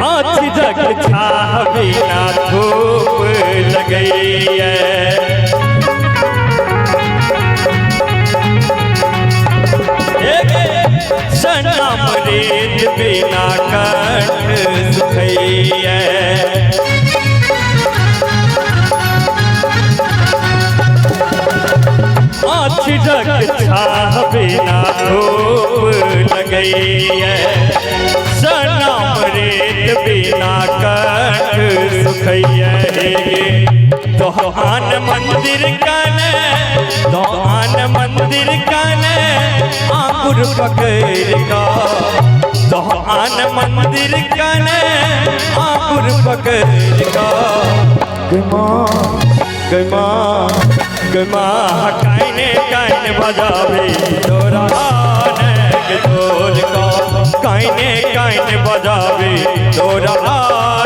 आँख जग छावी ना धूप लगई है। सनम रेत बिना कंठ सुखई है। आँख जग छावी ना धूप लगई है। सनम रेत बिना कंठ सुखई है। दोहान मंदिर कने, दोहान मंदिर कने आंगुर पकड़ का। दोहान मंदिर कने आंगुर पकड़ का। गमा गमा गमा काइने काइन बजावे दोरान के ढोल का। काइने काइन बजावे दोरान